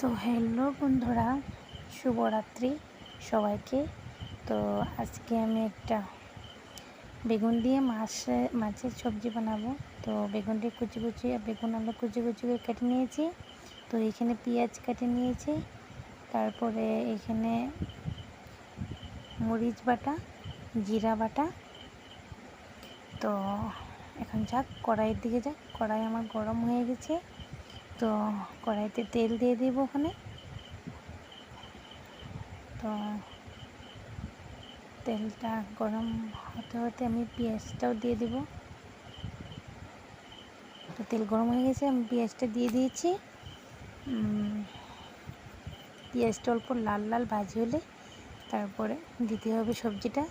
তো হ্যালো বন্ধুরা, শুভরাত্রি সবাইকে। তো আজকে আমি একটা বেগুন দিয়ে মাছের সবজি বানাবো। তো বেগুনটি বেগুন আমরা কুচি কুচি করে কেটে নিয়েছি। তো এখানে পেঁয়াজ কেটে নিয়েছি, তারপরে এখানে মরিচ বাটা, জিরা বাটা। তো এখন যাক কড়াইয়ের দিকে যাক। কড়াই আমার গরম হয়ে গেছে, তো কড়াইতে তেল দিয়ে দিব ওখানে। তো তেলটা গরম হতে হতে আমি পেঁয়াজটাও দিয়ে দেব। তো তেল গরম হয়ে গেছে, আমি পেঁয়াজটা দিয়ে দিয়েছি। পেঁয়াজটা অল্প লাল লাল ভাজি হলে তারপরে দিতে হবে সবজিটা।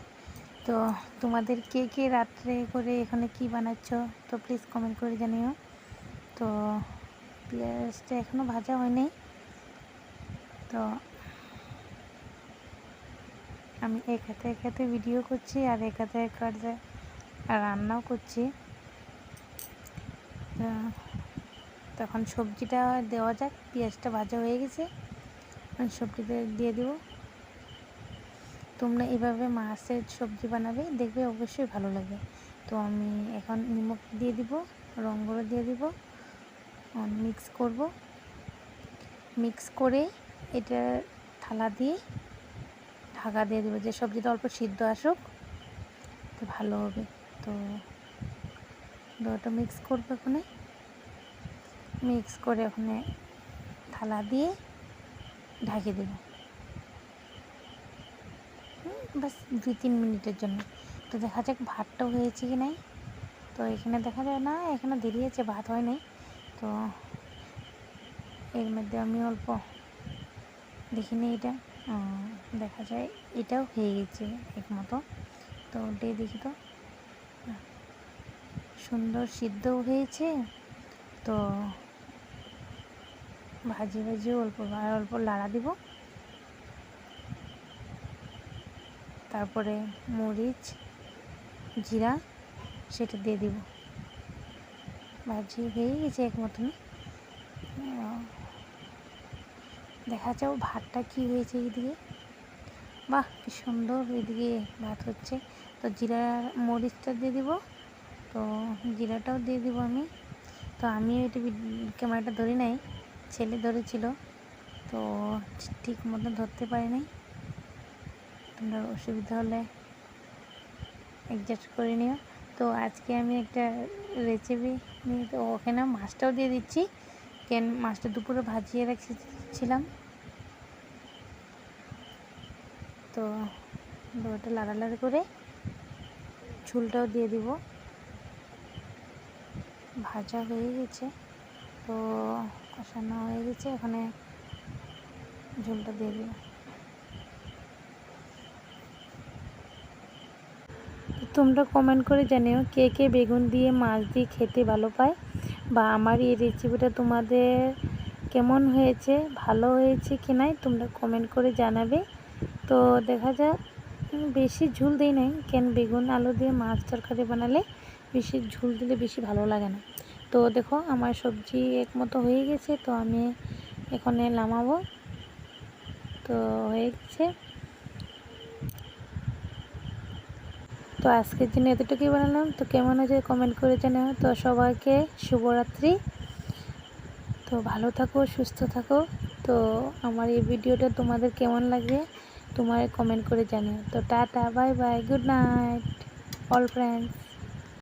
তো তোমাদের কে কে রাত্রে করে এখানে কি বানাচ্ছ, তো প্লিজ কমেন্ট করে জানিও। তো পেঁয়াজটা এখনও ভাজা হয়নি। তো আমি এক হাতে ভিডিও করছি আর এক হাতে আর রান্নাও করছি। তখন সবজিটা দেওয়া যাক। পেঁয়াজটা ভাজা হয়ে গেছে, সবজিটা দিয়ে দেবো। তোমরা এভাবে মাছের সবজি বানাবে, দেখবে অবশ্যই ভালো লাগবে। তো আমি এখন নিমখ দিয়ে দিব, রং গুঁড়ো দিয়ে দিব, মিক্স করে এটা থালা দিয়ে ঢাকা দিয়ে দেবো, যে সবজিটা অল্প সিদ্ধ আসুক, তো ভালো হবে। তো ওটা মিক্স করবো, মিক্স করে ওখানে থালা দিয়ে ঢাকে দেব, বাস 2-3 মিনিটের জন্য। তো দেখা যাক ভাতটাও হয়েছে কি নাই। তো এখানে দেখা যায় না, এখানে দেরি আছে, ভাত হয় নাই। তো এর মধ্যে আমি অল্প দেখিনি, এটা দেখা যায় এটাও হয়ে গেছে এক মতো। তো ওটাই দেখি, তো সুন্দর সিদ্ধও হয়েছে। তো ভাজি অল্প লাড়া দিব, তারপরে মরিচ জিরা সেটা দিয়ে দিব। ভাজি হয়ে গেছে এক মতন। দেখা যাও ভাতটা কি হয়েছে এইদিকে, বাহ কি সুন্দর এইদিকে ভাত হচ্ছে। তো জিরা মরিচটা দিয়ে দিব, তো জিরাটাও দিয়ে দিব আমি। তো আমি এটা ক্যামেরাটা ধরি নাই, ছেলে ধরেছিল, তো ঠিক মতো ধরতে পারি নাই। তোমরা অসুবিধা হলে অ্যাডজাস্ট করে নিও। তো আজকে আমি একটা রেসিপি নিয়ে, তো ওখানে মাছটাও দিয়ে দিচ্ছি, মাছটা দুপুরে ভাজিয়ে রেখেছিলাম। তো ওটা লাড়ালাড়ি করে ঝোলটাও দিয়ে দিব। ভাজা হয়ে গেছে, তো কষানো হয়ে গেছে, এখানে ঝোলটা দিয়ে দিব। তোমরা কমেন্ট করে জানিও কে কে বেগুন দিয়ে মাছ দিয়ে খেতে ভালো পায়, বা আমার এই রেসিপিটা তোমাদের কেমন হয়েছে, ভালো হয়েছে কি নাই, তোমরা কমেন্ট করে জানাবে। তো দেখা যাক, বেশি ঝোল দিই নাই, বেগুন আলু দিয়ে মাছ তরকারি বানালে বেশি ঝোল দিলে বেশি ভালো লাগে না। তো দেখো আমার সবজি এক মতো হয়ে গেছে, তো আমি এখানে নামাবো। তো হয়ে গেছে। তো আজকের জন্য এতটুকুই বানালাম। তো কেমন হয়েছে কমেন্ট করে জানাও। তো সবাইকে শুভরাত্রি। তো ভালো থাকো, সুস্থ থাকো। তো আমার এই ভিডিওটা তোমাদের কেমন লাগে তোমার কমেন্ট করে জানিও। তো tata, bye bye, good night all friends.